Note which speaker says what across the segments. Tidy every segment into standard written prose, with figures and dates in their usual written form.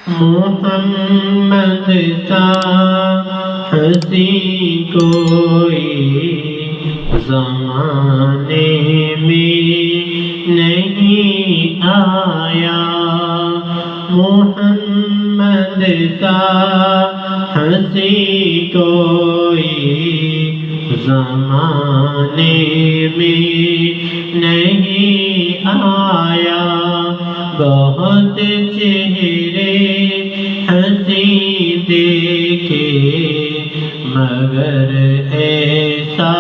Speaker 1: محمد سا ہنسی کوئی زمانے میں نہیں آیا، محمد سا ہنسی کوئی زمانے میں نہیں آیا، بہت چہرے ہنسی دیکھے مگر ایسا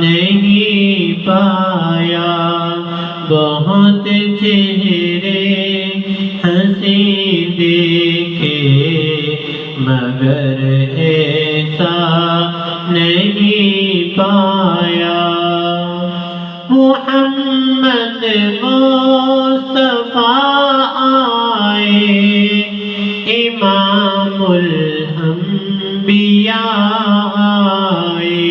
Speaker 1: نہیں پایا، بہت چہرے ہنسی دیکھے مگر ایسا نہیں پایا، محمد مصطفیٰ آئے امام الانبیاء آئے،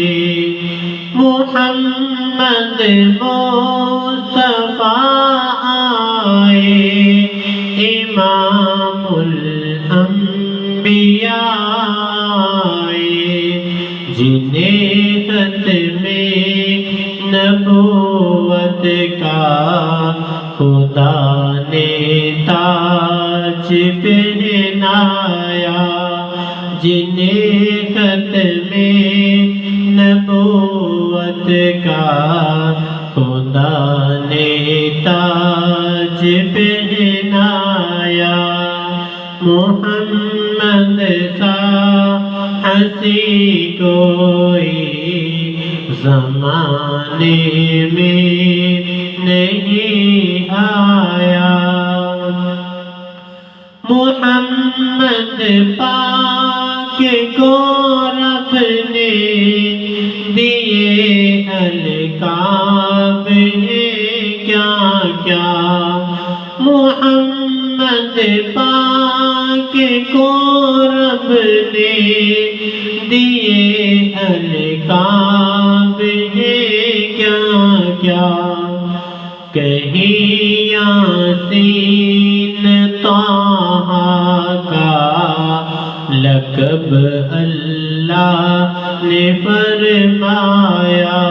Speaker 1: محمد مصطفیٰ آئے امام الانبیاء آئے، جنہیں ختم نبوت کا خدا نے تاج پہنایا، جنہیں ختم نبوت کا خدا نے تاج پہنایا، محمد سا ہنسی کوئی زمانے میں نہیں آیا، محمد پاک کو رب نے دیے القاب ہیں کیا کیا، محمد پاک کو رب نے دیے القاب ہیں کیا کیا، کہیں یاسین طٰہٰ کا لقب اللہ نے فرمایا،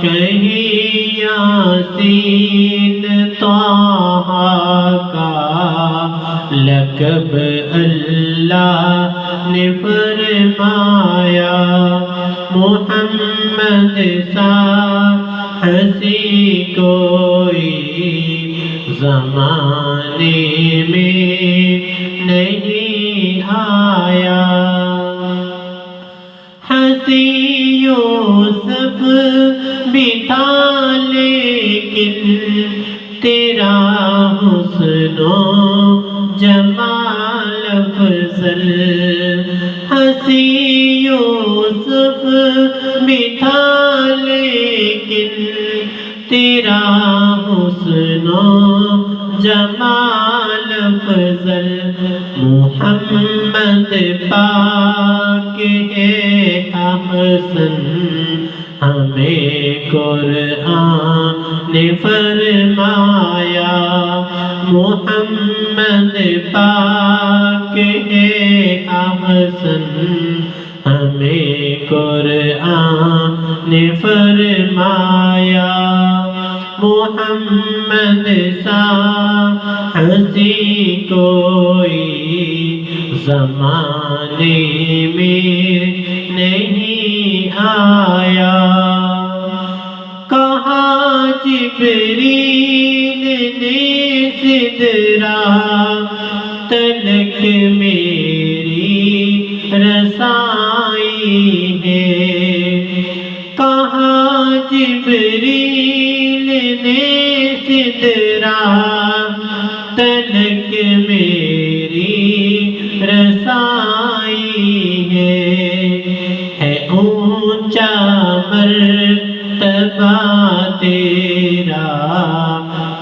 Speaker 1: کہیں یاسین طٰہٰ کا لقب اللہ نے فرمایا، محمد سا ہنسی کوئی زمانے میں نہیں آیا، ہنسی یوسف بھی تھا لیکن تیرا حسن و جمال افضل، ہنسی یوسف بھی تھا لیکن تیرا حسن و جمال افضل، محمد پاک ہے احسن، ہمیں قرآن نے فرمایا، محمد پاک ہے احسن، ہمیں قرآن نے فرمایا، محمد سا ہنسی کوئی زمانے میں نہیں آیا، کہا جبریل نے سدرہ تلک میری رسائی ہے، کہا جبریل نے سدرہ تلک میری رسائی ہے اونچا مرتبہ تیرا،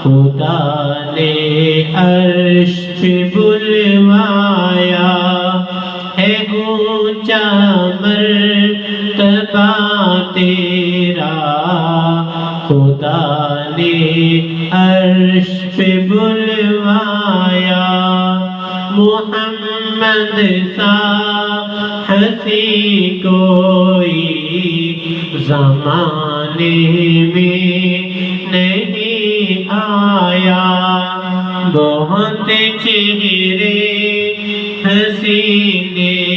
Speaker 1: خدا نے عرش پہ بلوایا، ہے اونچا مرتبہ تیرا، خدا نے عرش پہ بلوایا، محمد سا ہنسی کوئی زمانے میں نہیں آیا، بہت چہرے حسینے